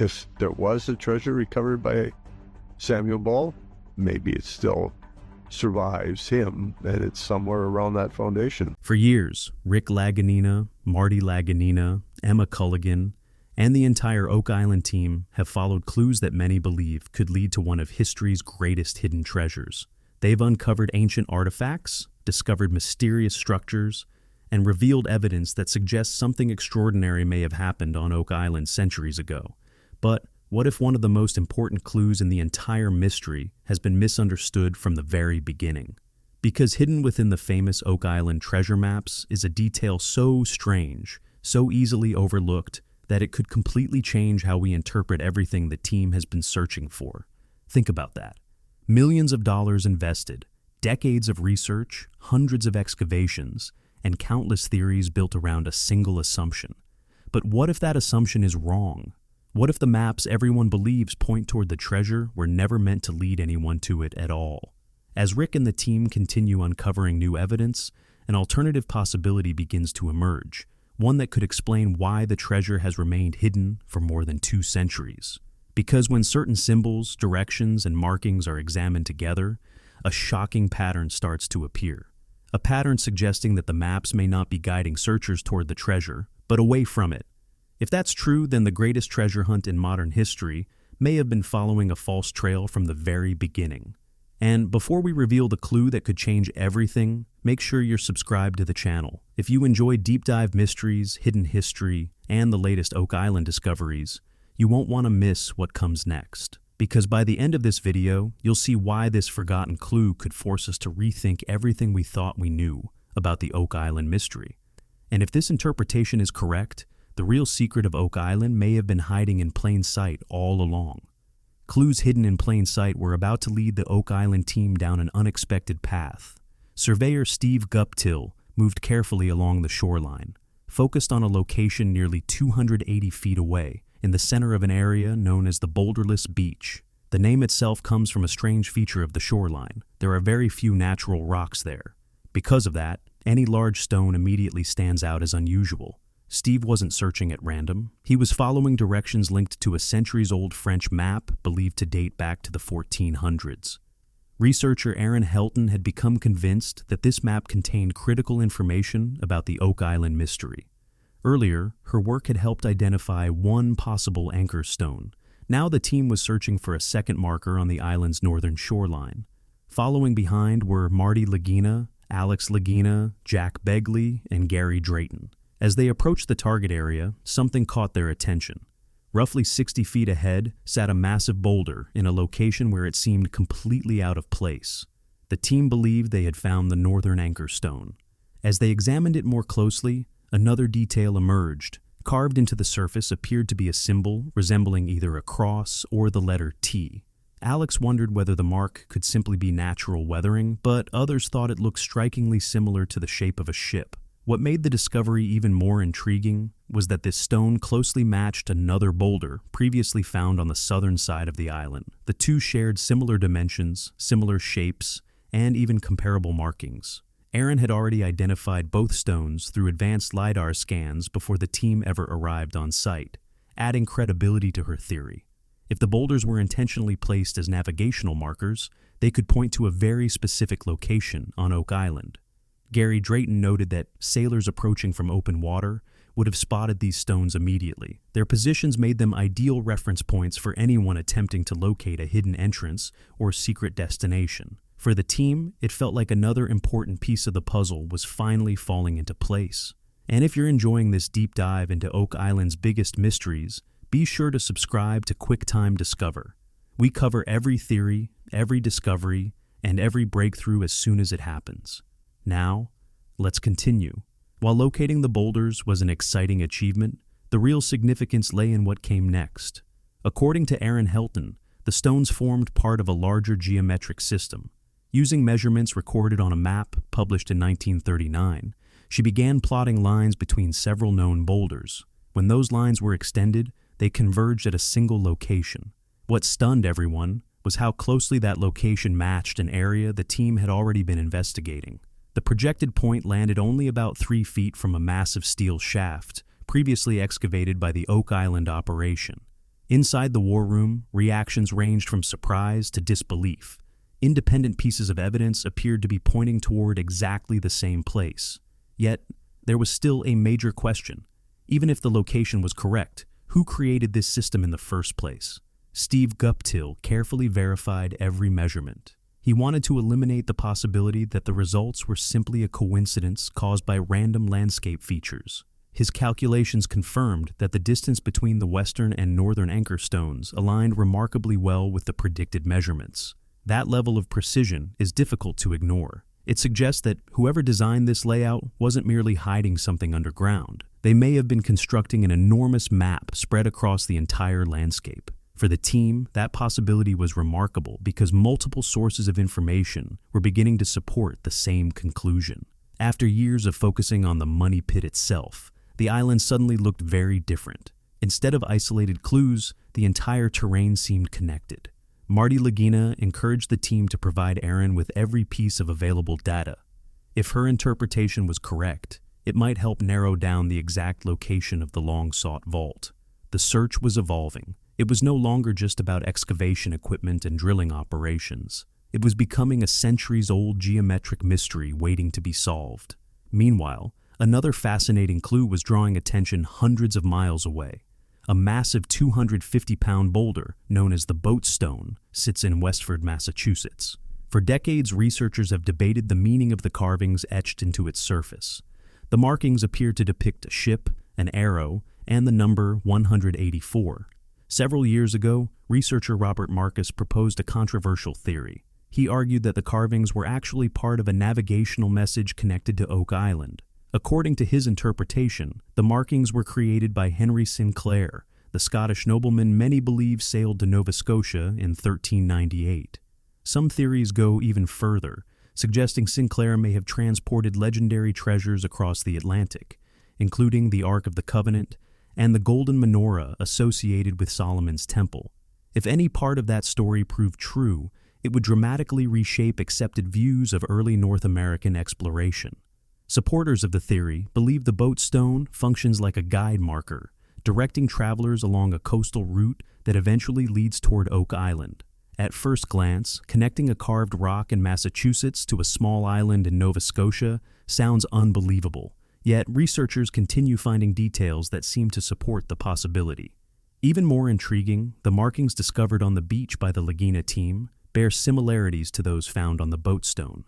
if there was a treasure recovered by Samuel Ball, maybe it still survives him, and it's somewhere around that foundation. For years, Rick Laganina, Marty Laganina, Emma Culligan, and the entire Oak Island team have followed clues that many believe could lead to one of history's greatest hidden treasures. They've uncovered ancient artifacts, discovered mysterious structures, and revealed evidence that suggests something extraordinary may have happened on Oak Island centuries ago. But what if one of the most important clues in the entire mystery has been misunderstood from the very beginning? Because hidden within the famous Oak Island treasure maps is a detail so strange, so easily overlooked, that it could completely change how we interpret everything the team has been searching for. Think about that. Millions of dollars invested, decades of research, hundreds of excavations, and countless theories built around a single assumption. But what if that assumption is wrong? What if the maps everyone believes point toward the treasure were never meant to lead anyone to it at all? As Rick and the team continue uncovering new evidence, an alternative possibility begins to emerge, one that could explain why the treasure has remained hidden for more than 2 centuries. Because when certain symbols, directions, and markings are examined together, a shocking pattern starts to appear. A pattern suggesting that the maps may not be guiding searchers toward the treasure, but away from it. If that's true, then the greatest treasure hunt in modern history may have been following a false trail from the very beginning. And before we reveal the clue that could change everything, make sure you're subscribed to the channel. If you enjoy deep dive mysteries, hidden history, and the latest Oak Island discoveries, you won't want to miss what comes next. Because by the end of this video, you'll see why this forgotten clue could force us to rethink everything we thought we knew about the Oak Island mystery. And if this interpretation is correct, the real secret of Oak Island may have been hiding in plain sight all along. Clues hidden in plain sight were about to lead the Oak Island team down an unexpected path. Surveyor Steve Guptill moved carefully along the shoreline, focused on a location nearly 280 feet away, in the center of an area known as the Boulderless Beach. The name itself comes from a strange feature of the shoreline. There are very few natural rocks there. Because of that, any large stone immediately stands out as unusual. Steve wasn't searching at random. He was following directions linked to a centuries-old French map believed to date back to the 1400s. Researcher Aaron Helton had become convinced that this map contained critical information about the Oak Island mystery. Earlier, her work had helped identify one possible anchor stone. Now the team was searching for a second marker on the island's northern shoreline. Following behind were Marty Lagina, Alex Lagina, Jack Begley, and Gary Drayton. As they approached the target area, something caught their attention. Roughly 60 feet ahead sat a massive boulder in a location where it seemed completely out of place. The team believed they had found the northern anchor stone. As they examined it more closely, another detail emerged. Carved into the surface appeared to be a symbol resembling either a cross or the letter T. Alex wondered whether the mark could simply be natural weathering, but others thought it looked strikingly similar to the shape of a ship. What made the discovery even more intriguing was that this stone closely matched another boulder previously found on the southern side of the island. The two shared similar dimensions, similar shapes, and even comparable markings. Aaron had already identified both stones through advanced LiDAR scans before the team ever arrived on site, adding credibility to her theory. If the boulders were intentionally placed as navigational markers, they could point to a very specific location on Oak Island. Gary Drayton noted that sailors approaching from open water would have spotted these stones immediately. Their positions made them ideal reference points for anyone attempting to locate a hidden entrance or secret destination. For the team, it felt like another important piece of the puzzle was finally falling into place. And if you're enjoying this deep dive into Oak Island's biggest mysteries, be sure to subscribe to QuickTime Discover. We cover every theory, every discovery, and every breakthrough as soon as it happens. Now, let's continue. While locating the boulders was an exciting achievement, the real significance lay in what came next. According to Aaron Helton, the stones formed part of a larger geometric system. Using measurements recorded on a map published in 1939, she began plotting lines between several known boulders. When those lines were extended, they converged at a single location. What stunned everyone was how closely that location matched an area the team had already been investigating. The projected point landed only about 3 feet from a massive steel shaft, previously excavated by the Oak Island operation. Inside the war room, reactions ranged from surprise to disbelief. Independent pieces of evidence appeared to be pointing toward exactly the same place. Yet, there was still a major question. Even if the location was correct, who created this system in the first place? Steve Guptill carefully verified every measurement. He wanted to eliminate the possibility that the results were simply a coincidence caused by random landscape features. His calculations confirmed that the distance between the western and northern anchor stones aligned remarkably well with the predicted measurements. That level of precision is difficult to ignore. It suggests that whoever designed this layout wasn't merely hiding something underground. They may have been constructing an enormous map spread across the entire landscape. For the team, that possibility was remarkable because multiple sources of information were beginning to support the same conclusion. After years of focusing on the money pit itself, the island suddenly looked very different. Instead of isolated clues, the entire terrain seemed connected. Marty Lagina encouraged the team to provide Aaron with every piece of available data. If her interpretation was correct, it might help narrow down the exact location of the long-sought vault. The search was evolving. It was no longer just about excavation equipment and drilling operations. It was becoming a centuries-old geometric mystery waiting to be solved. Meanwhile, another fascinating clue was drawing attention hundreds of miles away. A massive 250-pound boulder, known as the Boat Stone, sits in Westford, Massachusetts. For decades, researchers have debated the meaning of the carvings etched into its surface. The markings appear to depict a ship, an arrow, and the number 184. Several years ago, researcher Robert Marcus proposed a controversial theory. He argued that the carvings were actually part of a navigational message connected to Oak Island. According to his interpretation, the markings were created by Henry Sinclair, the Scottish nobleman many believe sailed to Nova Scotia in 1398. Some theories go even further, suggesting Sinclair may have transported legendary treasures across the Atlantic, including the Ark of the Covenant and the golden menorah associated with Solomon's Temple. If any part of that story proved true, it would dramatically reshape accepted views of early North American exploration. Supporters of the theory believe the Boat Stone functions like a guide marker, directing travelers along a coastal route that eventually leads toward Oak Island. At first glance, connecting a carved rock in Massachusetts to a small island in Nova Scotia sounds unbelievable, yet researchers continue finding details that seem to support the possibility. Even more intriguing, the markings discovered on the beach by the Lagina team bear similarities to those found on the Boat Stone.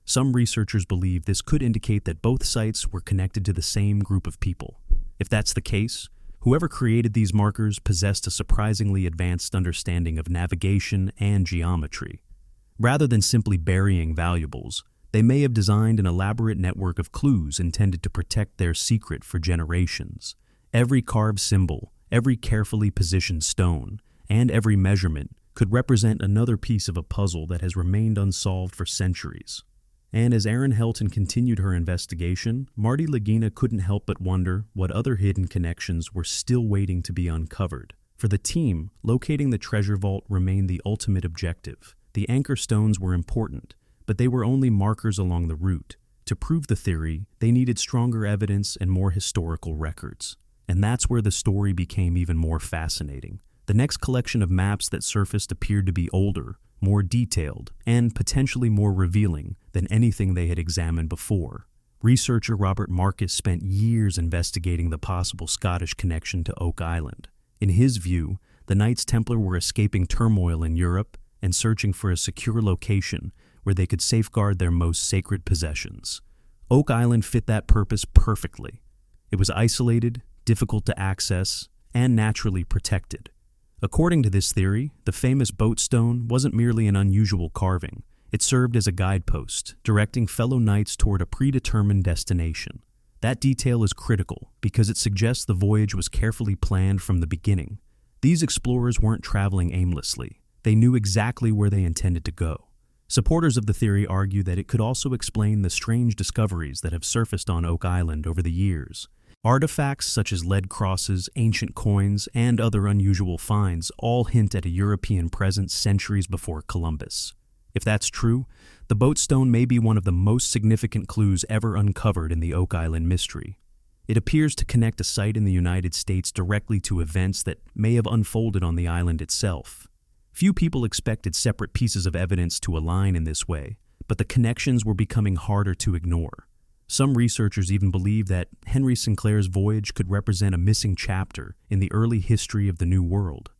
Some researchers believe this could indicate that both sites were connected to the same group of people. If that's the case, whoever created these markers possessed a surprisingly advanced understanding of navigation and geometry. Rather than simply burying valuables, they may have designed an elaborate network of clues intended to protect their secret for generations. Every carved symbol, every carefully positioned stone, and every measurement could represent another piece of a puzzle that has remained unsolved for centuries. And as Erin Helton continued her investigation, Marty Lagina couldn't help but wonder what other hidden connections were still waiting to be uncovered. For the team, locating the treasure vault remained the ultimate objective. The anchor stones were important, but they were only markers along the route. To prove the theory, they needed stronger evidence and more historical records. And that's where the story became even more fascinating. The next collection of maps that surfaced appeared to be older, more detailed, and potentially more revealing than anything they had examined before. Researcher Robert Marcus spent years investigating the possible Scottish connection to Oak Island. In his view, the Knights Templar were escaping turmoil in Europe and searching for a secure location where they could safeguard their most sacred possessions. Oak Island fit that purpose perfectly. It was isolated, difficult to access, and naturally protected. According to this theory, the famous Boat Stone wasn't merely an unusual carving. It served as a guidepost, directing fellow knights toward a predetermined destination. That detail is critical because it suggests the voyage was carefully planned from the beginning. These explorers weren't traveling aimlessly. They knew exactly where they intended to go. Supporters of the theory argue that it could also explain the strange discoveries that have surfaced on Oak Island over the years. Artifacts such as lead crosses, ancient coins, and other unusual finds all hint at a European presence centuries before Columbus. If that's true, the Boat Stone may be one of the most significant clues ever uncovered in the Oak Island mystery. It appears to connect a site in the United States directly to events that may have unfolded on the island itself. Few people expected separate pieces of evidence to align in this way, but the connections were becoming harder to ignore. Some researchers even believe that Henry Sinclair's voyage could represent a missing chapter in the early history of the New World.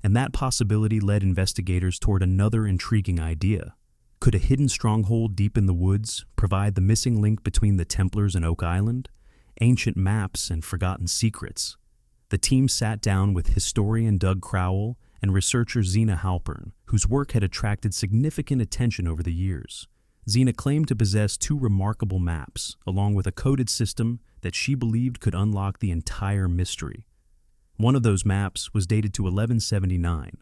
And that possibility led investigators toward another intriguing idea. Could a hidden stronghold deep in the woods provide the missing link between the Templars and Oak Island? Ancient maps and forgotten secrets. The team sat down with historian Doug Crowell and researcher Zena Halpern, whose work had attracted significant attention over the years. Zena claimed to possess two remarkable maps, along with a coded system that she believed could unlock the entire mystery. One of those maps was dated to 1179.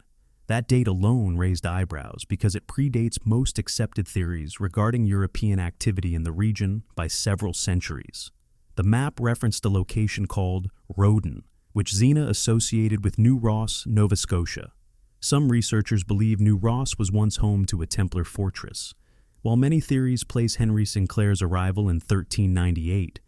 That date alone raised eyebrows because it predates most accepted theories regarding European activity in the region by several centuries. The map referenced a location called Roden, which Zena associated with New Ross, Nova Scotia. Some researchers believe New Ross was once home to a Templar fortress. While many theories place Henry Sinclair's arrival in 1398,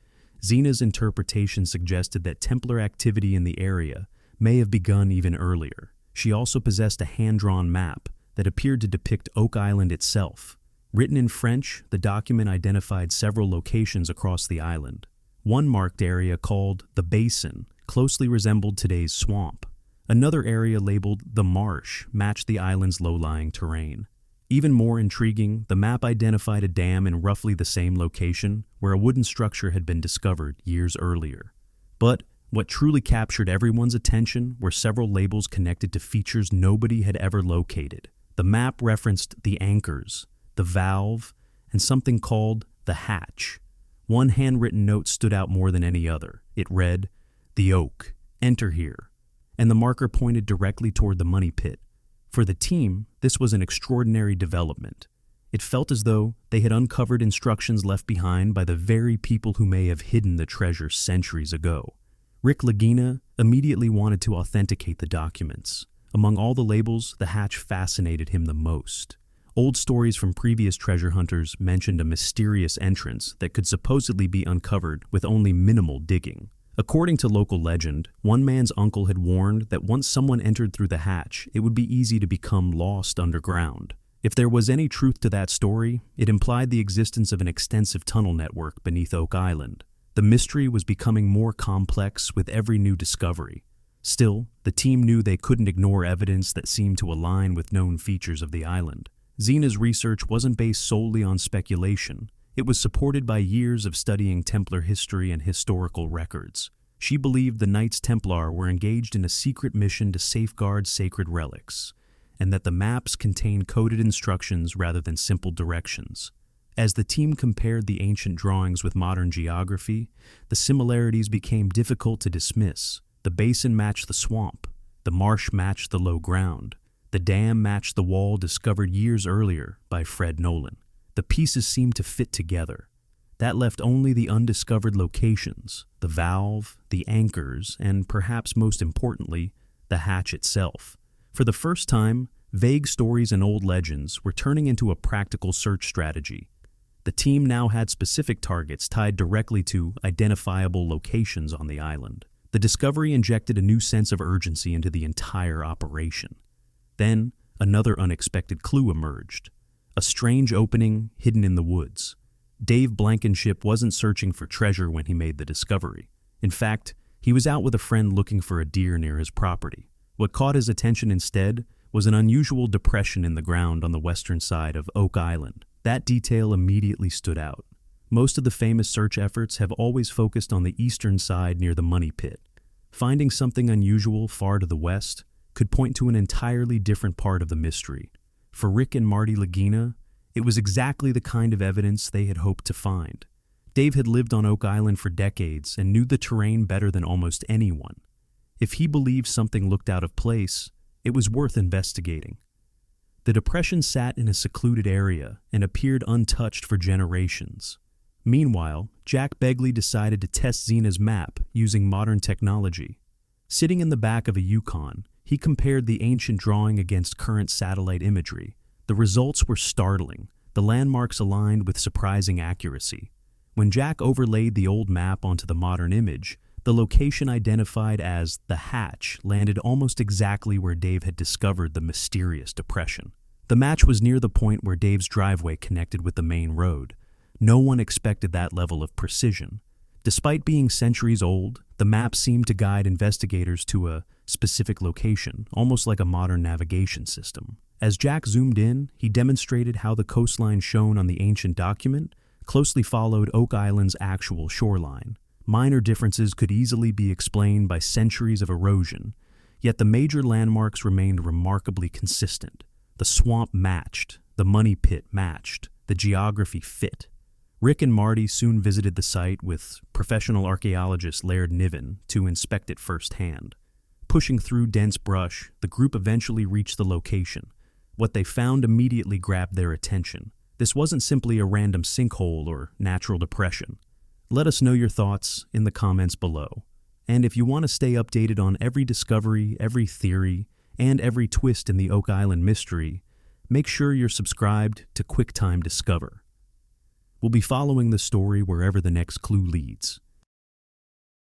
Zena's interpretation suggested that Templar activity in the area may have begun even earlier. She also possessed a hand-drawn map that appeared to depict Oak Island itself. Written in French, the document identified several locations across the island. One marked area called the Basin closely resembled today's swamp. Another area labeled the Marsh matched the island's low-lying terrain. Even more intriguing, the map identified a dam in roughly the same location where a wooden structure had been discovered years earlier. But what truly captured everyone's attention were several labels connected to features nobody had ever located. The map referenced the anchors, the valve, and something called the hatch. One handwritten note stood out more than any other. It read, "The Oak, enter here," and the marker pointed directly toward the money pit. For the team, this was an extraordinary development. It felt as though they had uncovered instructions left behind by the very people who may have hidden the treasure centuries ago. Rick Lagina immediately wanted to authenticate the documents. Among all the labels, the hatch fascinated him the most. Old stories from previous treasure hunters mentioned a mysterious entrance that could supposedly be uncovered with only minimal digging. According to local legend, one man's uncle had warned that once someone entered through the hatch, it would be easy to become lost underground. If there was any truth to that story, it implied the existence of an extensive tunnel network beneath Oak Island. The mystery was becoming more complex with every new discovery. Still, the team knew they couldn't ignore evidence that seemed to align with known features of the island. Zena's research wasn't based solely on speculation. It was supported by years of studying Templar history and historical records. She believed the Knights Templar were engaged in a secret mission to safeguard sacred relics, and that the maps contained coded instructions rather than simple directions. As the team compared the ancient drawings with modern geography, the similarities became difficult to dismiss. The basin matched the swamp, the marsh matched the low ground, the dam matched the wall discovered years earlier by Fred Nolan. The pieces seemed to fit together. That left only the undiscovered locations, the valve, the anchors, and perhaps most importantly, the hatch itself. For the first time, vague stories and old legends were turning into a practical search strategy. The team now had specific targets tied directly to identifiable locations on the island. The discovery injected a new sense of urgency into the entire operation. Then, another unexpected clue emerged. A strange opening hidden in the woods. Dave Blankenship wasn't searching for treasure when he made the discovery. In fact, he was out with a friend looking for a deer near his property. What caught his attention instead was an unusual depression in the ground on the western side of Oak Island. That detail immediately stood out. Most of the famous search efforts have always focused on the eastern side near the money pit. Finding something unusual far to the west could point to an entirely different part of the mystery. For Rick and Marty Lagina, it was exactly the kind of evidence they had hoped to find. Dave had lived on Oak Island for decades and knew the terrain better than almost anyone. If he believed something looked out of place, it was worth investigating. The depression sat in a secluded area and appeared untouched for generations. Meanwhile, Jack Begley decided to test Zena's map using modern technology. Sitting in the back of a Yukon, he compared the ancient drawing against current satellite imagery. The results were startling. The landmarks aligned with surprising accuracy. When Jack overlaid the old map onto the modern image, the location identified as the Hatch landed almost exactly where Dave had discovered the mysterious depression. The match was near the point where Dave's driveway connected with the main road. No one expected that level of precision. Despite being centuries old, the map seemed to guide investigators to a specific location, almost like a modern navigation system. As Jack zoomed in, he demonstrated how the coastline shown on the ancient document closely followed Oak Island's actual shoreline. Minor differences could easily be explained by centuries of erosion, yet the major landmarks remained remarkably consistent. The swamp matched, the money pit matched, the geography fit. Rick and Marty soon visited the site with professional archaeologist Laird Niven to inspect it firsthand. Pushing through dense brush, the group eventually reached the location. What they found immediately grabbed their attention. This wasn't simply a random sinkhole or natural depression. Let us know your thoughts in the comments below. And if you want to stay updated on every discovery, every theory, and every twist in the Oak Island mystery, make sure you're subscribed to QuickTime Discover. We'll be following the story wherever the next clue leads.